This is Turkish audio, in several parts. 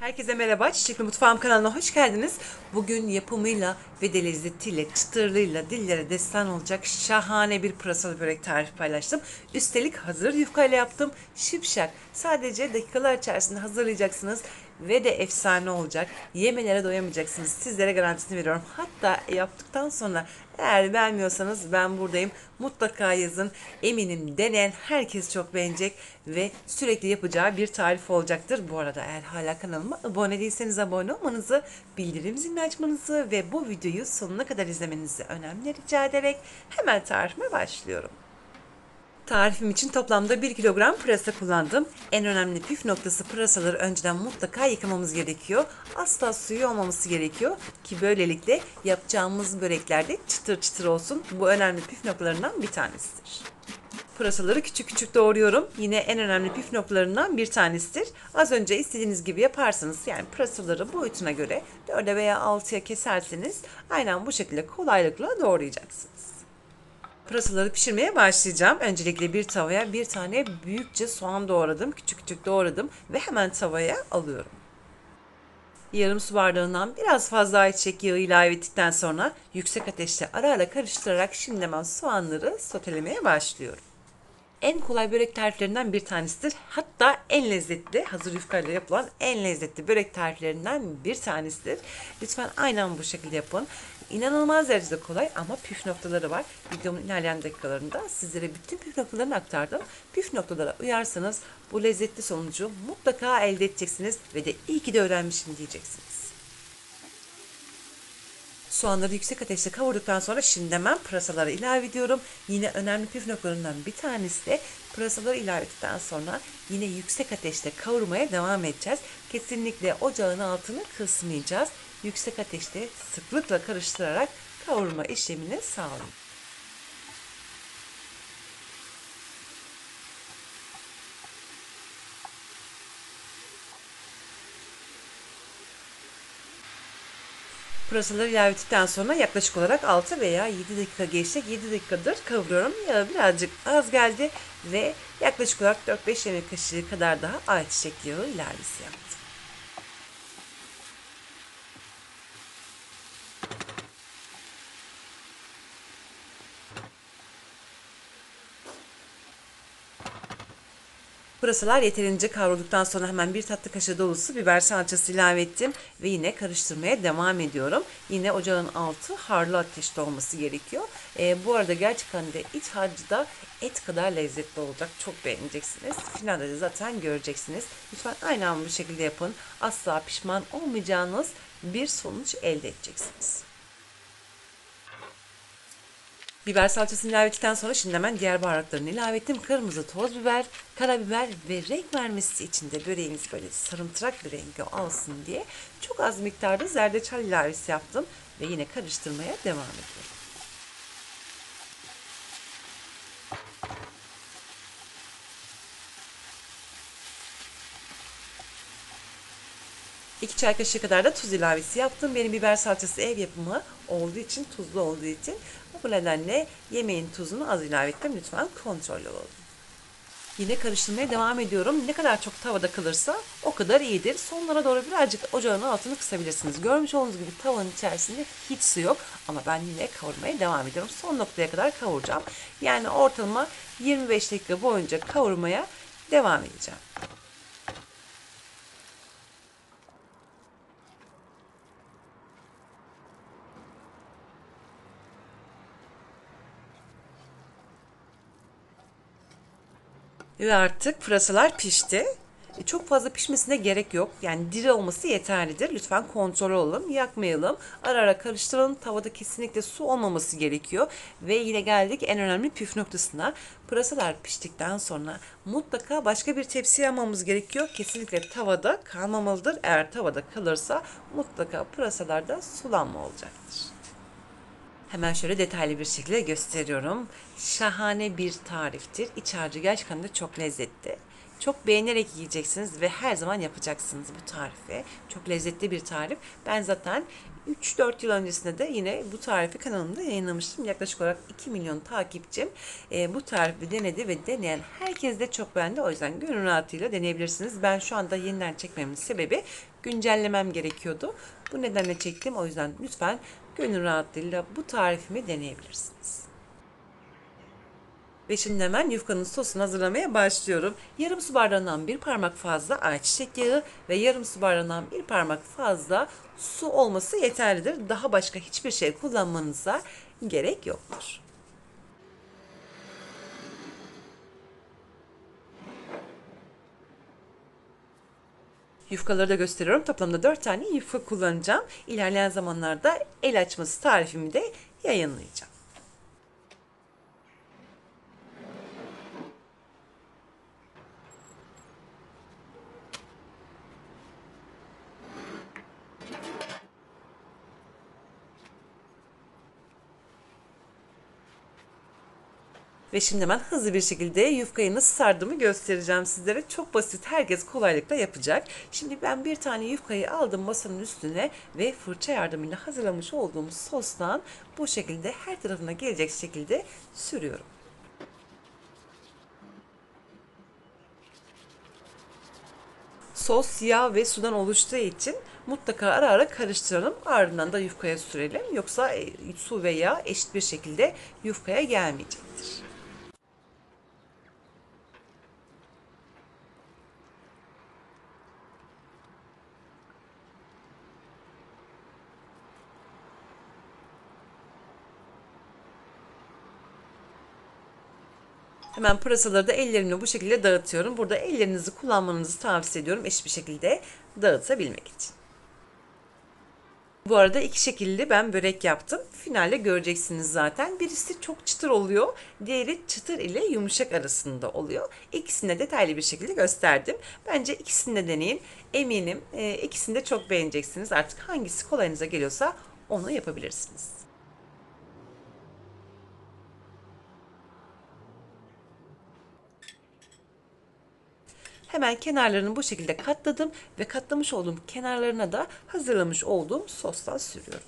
Herkese merhaba, Çiçekli Mutfağım kanalına hoş geldiniz. Bugün yapımıyla ve de lezzetiyle, çıtırlığıyla dillere destan olacak şahane bir pırasalı börek tarifi paylaştım. Üstelik hazır yufkayla yaptım. Şipşak, sadece dakikalar içerisinde hazırlayacaksınız ve de efsane olacak. Yemelere doyamayacaksınız. Sizlere garantisini veriyorum. Hatta yaptıktan sonra eğer beğenmiyorsanız ben buradayım. Mutlaka yazın. Eminim deneyen herkes çok beğenecek ve sürekli yapacağı bir tarif olacaktır. Bu arada eğer hala kanalıma abone değilseniz abone olmanızı, bildirim zilini açmanızı ve bu videoyu sonuna kadar izlemenizi önemli rica ederek hemen tarifime başlıyorum. Tarifim için toplamda 1 kilogram pırasa kullandım. En önemli püf noktası, pırasaları önceden mutlaka yıkamamız gerekiyor. Asla suyu olmaması gerekiyor ki böylelikle yapacağımız böreklerde çıtır çıtır olsun. Bu önemli püf noktalarından bir tanesidir. Pırasaları küçük küçük doğruyorum. Yine en önemli püf noktalarından bir tanesidir. Az önce istediğiniz gibi yaparsanız, yani pırasaları boyutuna göre 4'e veya 6'ya keserseniz aynen bu şekilde kolaylıkla doğrayacaksınız. Pırasaları pişirmeye başlayacağım. Öncelikle bir tavaya bir tane büyükçe soğan doğradım. Küçük küçük doğradım ve hemen tavaya alıyorum. Yarım su bardağından biraz fazla ayçiçek yağı ilave ettikten sonra yüksek ateşte ara ara karıştırarak şimdi hemen soğanları sotelemeye başlıyorum. En kolay börek tariflerinden bir tanesidir. Hatta en lezzetli, hazır yufkayla yapılan en lezzetli börek tariflerinden bir tanesidir. Lütfen aynen bu şekilde yapın. İnanılmaz derecede kolay ama püf noktaları var. Videomun ilerleyen dakikalarında sizlere bütün püf noktalarını aktardım. Püf noktalara uyarsanız bu lezzetli sonucu mutlaka elde edeceksiniz ve de iyi ki de öğrenmişim diyeceksiniz. Soğanları yüksek ateşte kavurduktan sonra şimdi hemen pırasaları ilave ediyorum. Yine önemli püf noktalarından bir tanesi de pırasaları ilave ettikten sonra yine yüksek ateşte kavurmaya devam edeceğiz. Kesinlikle ocağın altını kısmayacağız. Yüksek ateşte sıklıkla karıştırarak kavurma işlemini sağlayın. Pırasaları ilave ettikten sonra yaklaşık olarak 6 veya 7 dakika geçecek. 7 dakikadır kavuruyorum. Yağı birazcık az geldi ve yaklaşık olarak 4-5 yemek kaşığı kadar daha ayçiçek yağı ilavesi yaptım. Pırasalar yeterince kavrulduktan sonra hemen bir tatlı kaşığı dolusu biber salçası ilave ettim ve yine karıştırmaya devam ediyorum. Yine ocağın altı harlı ateşte olması gerekiyor. Bu arada gerçekten de iç harcı da et kadar lezzetli olacak. Çok beğeneceksiniz. Finalde de zaten göreceksiniz. Lütfen aynen bu şekilde yapın. Asla pişman olmayacağınız bir sonuç elde edeceksiniz. Biber salçasını ilave ettikten sonra şimdi hemen diğer baharatlarını ilave ettim. Kırmızı toz biber, karabiber ve renk vermesi için de böreğimiz böyle sarımtırak bir rengi alsın diye çok az miktarda zerdeçal ilavesi yaptım ve yine karıştırmaya devam ediyorum. 2 çay kaşığı kadar da tuz ilavesi yaptım. Benim biber salçası ev yapımı olduğu için, tuzlu olduğu için bu nedenle yemeğin tuzunu az ilave ettim. Lütfen kontrollü olun. Yine karıştırmaya devam ediyorum. Ne kadar çok tavada kalırsa o kadar iyidir. Sonlara doğru birazcık ocağın altını kısabilirsiniz. Görmüş olduğunuz gibi tavanın içerisinde hiç su yok. Ama ben yine kavurmaya devam ediyorum. Son noktaya kadar kavuracağım. Yani ortalama 25 dakika boyunca kavurmaya devam edeceğim. Ve artık pırasalar pişti. Çok fazla pişmesine gerek yok. Yani diri olması yeterlidir. Lütfen kontrol olalım, yakmayalım. Ara ara karıştıralım. Tavada kesinlikle su olmaması gerekiyor. Ve yine geldik en önemli püf noktasına. Pırasalar piştikten sonra mutlaka başka bir tepsiye almamız gerekiyor. Kesinlikle tavada kalmamalıdır. Eğer tavada kalırsa mutlaka pırasalarda sulanma olacaktır. Hemen şöyle detaylı bir şekilde gösteriyorum. Şahane bir tariftir. İç harcı gerçekten de çok lezzetli. Çok beğenerek yiyeceksiniz ve her zaman yapacaksınız bu tarifi. Çok lezzetli bir tarif. Ben zaten 3-4 yıl öncesinde de yine bu tarifi kanalımda yayınlamıştım. Yaklaşık olarak 2 milyon takipçim bu tarifi denedi ve deneyen herkes de çok beğendi. O yüzden gönül rahatıyla deneyebilirsiniz. Ben şu anda yeniden çekmemin sebebi güncellemem gerekiyordu. Bu nedenle çektim. O yüzden lütfen gönül rahatlığıyla bu tarifimi deneyebilirsiniz. Ve şimdi hemen yufkanın sosunu hazırlamaya başlıyorum. Yarım su bardağından bir parmak fazla ayçiçek yağı ve yarım su bardağından bir parmak fazla su olması yeterlidir. Daha başka hiçbir şey kullanmanıza gerek yoktur. Yufkaları da gösteriyorum. Toplamda 4 tane yufka kullanacağım. İlerleyen zamanlarda el açması tarifimi de yayınlayacağım. Ve şimdi ben hızlı bir şekilde yufkayı nasıl sardığımı göstereceğim sizlere. Çok basit, herkes kolaylıkla yapacak. Şimdi ben bir tane yufkayı aldım masanın üstüne ve fırça yardımıyla hazırlamış olduğum sostan bu şekilde her tarafına gelecek şekilde sürüyorum. Sos yağ ve sudan oluştuğu için mutlaka ara ara karıştıralım. Ardından da yufkaya sürelim. Yoksa su ve yağ eşit bir şekilde yufkaya gelmeyecektir. Hemen pırasaları da ellerimle bu şekilde dağıtıyorum. Burada ellerinizi kullanmanızı tavsiye ediyorum eşit bir şekilde dağıtabilmek için. Bu arada iki şekilde ben börek yaptım. Finalde göreceksiniz zaten. Birisi çok çıtır oluyor. Diğeri çıtır ile yumuşak arasında oluyor. İkisini de detaylı bir şekilde gösterdim. Bence ikisini de deneyin. Eminim ikisini de çok beğeneceksiniz. Artık hangisi kolayınıza geliyorsa onu yapabilirsiniz. Hemen kenarlarını bu şekilde katladım ve katlamış olduğum kenarlarına da hazırlamış olduğum sostan sürüyorum.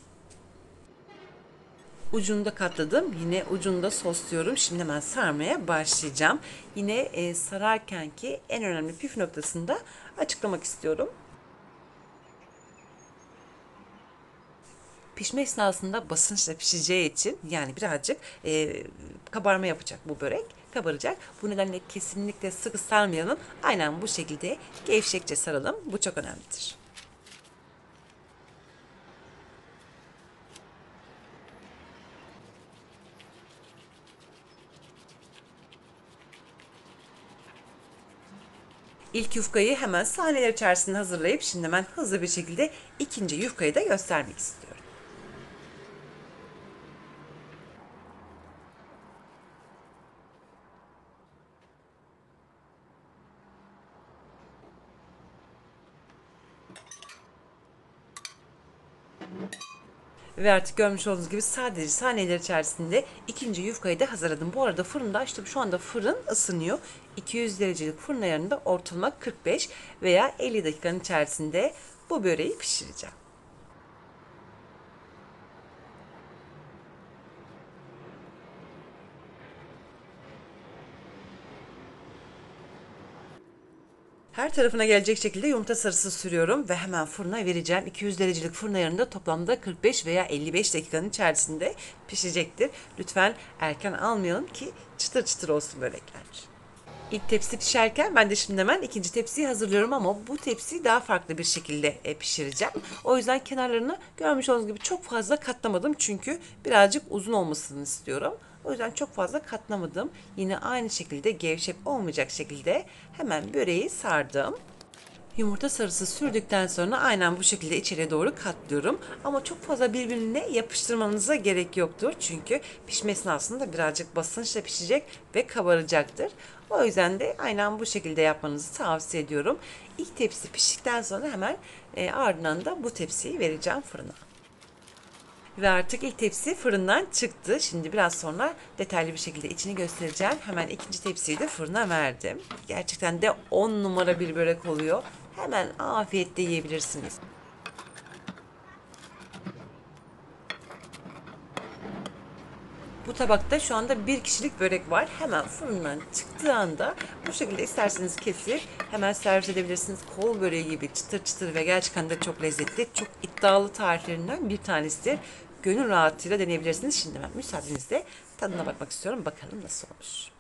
Ucunu da katladım. Yine ucunu da sosluyorum. Şimdi hemen sarmaya başlayacağım. Yine sararken ki en önemli püf noktasını da açıklamak istiyorum. Pişme esnasında basınçla pişeceği için yani birazcık kabarma yapacak bu börek. Kabaracak. Bu nedenle kesinlikle sıkı sarmayalım. Aynen bu şekilde gevşekçe saralım. Bu çok önemlidir. İlk yufkayı hemen saniyeler içerisinde hazırlayıp şimdi hemen hızlı bir şekilde ikinci yufkayı da göstermek istiyorum. Ve artık görmüş olduğunuz gibi sadece saniyeler içerisinde ikinci yufkayı da hazırladım. Bu arada fırında açtım. Şu anda fırın ısınıyor. 200 derecelik fırın ayarında ortalama 45 veya 50 dakikanın içerisinde bu böreği pişireceğim. Her tarafına gelecek şekilde yumurta sarısı sürüyorum ve hemen fırına vereceğim. 200 derecelik fırın ayarında toplamda 45 veya 55 dakikanın içerisinde pişecektir. Lütfen erken almayalım ki çıtır çıtır olsun börekler. İlk tepsi pişerken ben de şimdi hemen ikinci tepsiyi hazırlıyorum ama bu tepsiyi daha farklı bir şekilde pişireceğim. O yüzden kenarlarını görmüş olduğunuz gibi çok fazla katlamadım çünkü birazcık uzun olmasını istiyorum. O yüzden çok fazla katlamadım. Yine aynı şekilde gevşek olmayacak şekilde hemen böreği sardım. Yumurta sarısı sürdükten sonra aynen bu şekilde içeriye doğru katlıyorum. Ama çok fazla birbirine yapıştırmanıza gerek yoktur. Çünkü pişme esnasında birazcık basınçla pişecek ve kabaracaktır. O yüzden de aynen bu şekilde yapmanızı tavsiye ediyorum. İlk tepsi piştikten sonra hemen ardından da bu tepsiyi vereceğim fırına. Ve artık ilk tepsi fırından çıktı. Şimdi biraz sonra detaylı bir şekilde içini göstereceğim. Hemen ikinci tepsiyi de fırına verdim. Gerçekten de 10 numara bir börek oluyor. Hemen afiyetle yiyebilirsiniz. Bu tabakta şu anda bir kişilik börek var. Hemen fırından çıktığı anda bu şekilde isterseniz kesip hemen servis edebilirsiniz. Kol böreği gibi çıtır çıtır ve gerçekten de çok lezzetli. Çok iddialı tariflerinden bir tanesidir. Gönül rahatlığıyla deneyebilirsiniz. Şimdi ben müsaadenizle tadına bakmak istiyorum. Bakalım nasıl olmuş.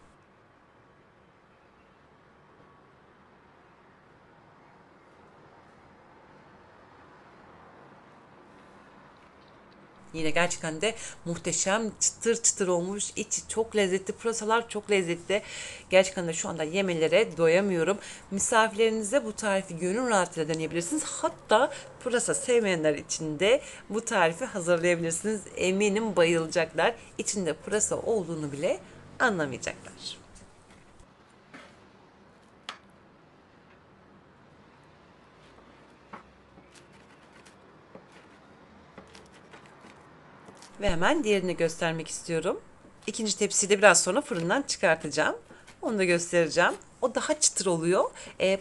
Yine gerçekten de muhteşem çıtır çıtır olmuş. İçi çok lezzetli. Pırasalar çok lezzetli. Gerçekten de şu anda yemelere doyamıyorum. Misafirlerinize bu tarifi gönül rahatlığıyla deneyebilirsiniz. Hatta pırasa sevmeyenler için de bu tarifi hazırlayabilirsiniz. Eminim bayılacaklar. İçinde pırasa olduğunu bile anlamayacaklar. Ve hemen diğerini göstermek istiyorum. İkinci tepsiyi de biraz sonra fırından çıkartacağım. Onu da göstereceğim. O daha çıtır oluyor.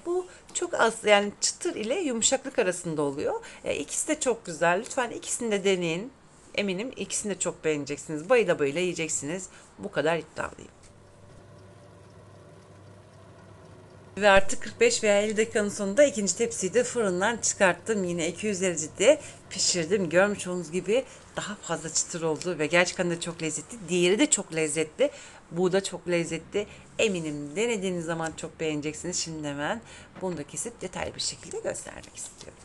Bu çok az, yani çıtır ile yumuşaklık arasında oluyor. İkisi de çok güzel. Lütfen ikisini de deneyin. Eminim ikisini de çok beğeneceksiniz. Bayıla bayıla yiyeceksiniz. Bu kadar iddialıyım. Ve artık 45 veya 50 dakikanın sonunda ikinci tepsiyi de fırından çıkarttım. Yine 200 derecede pişirdim. Görmüş olduğunuz gibi daha fazla çıtır oldu ve gerçekten de çok lezzetli. Diğeri de çok lezzetli. Bu da çok lezzetli. Eminim denediğiniz zaman çok beğeneceksiniz. Şimdi hemen bunu da kesip detaylı bir şekilde göstermek istiyorum.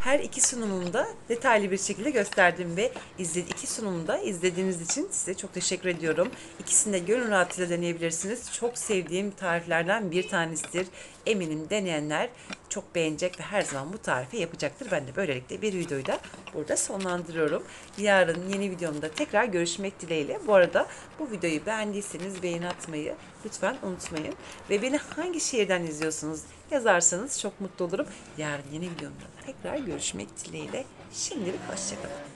Her iki sunumumda detaylı bir şekilde gösterdim ve iki sunumda izlediğiniz için size çok teşekkür ediyorum. İkisini de gönül rahatlığıyla deneyebilirsiniz. Çok sevdiğim tariflerden bir tanesidir. Eminim deneyenler çok beğenecek ve her zaman bu tarifi yapacaktır. Ben de böylelikle bir videoyu da burada sonlandırıyorum. Yarın yeni videomda tekrar görüşmek dileğiyle. Bu arada bu videoyu beğendiyseniz beğeni atmayı lütfen unutmayın. Ve beni hangi şehirden izliyorsunuz yazarsanız çok mutlu olurum. Yarın yeni videomda tekrar görüşmek dileğiyle. Şimdilik hoşçakalın.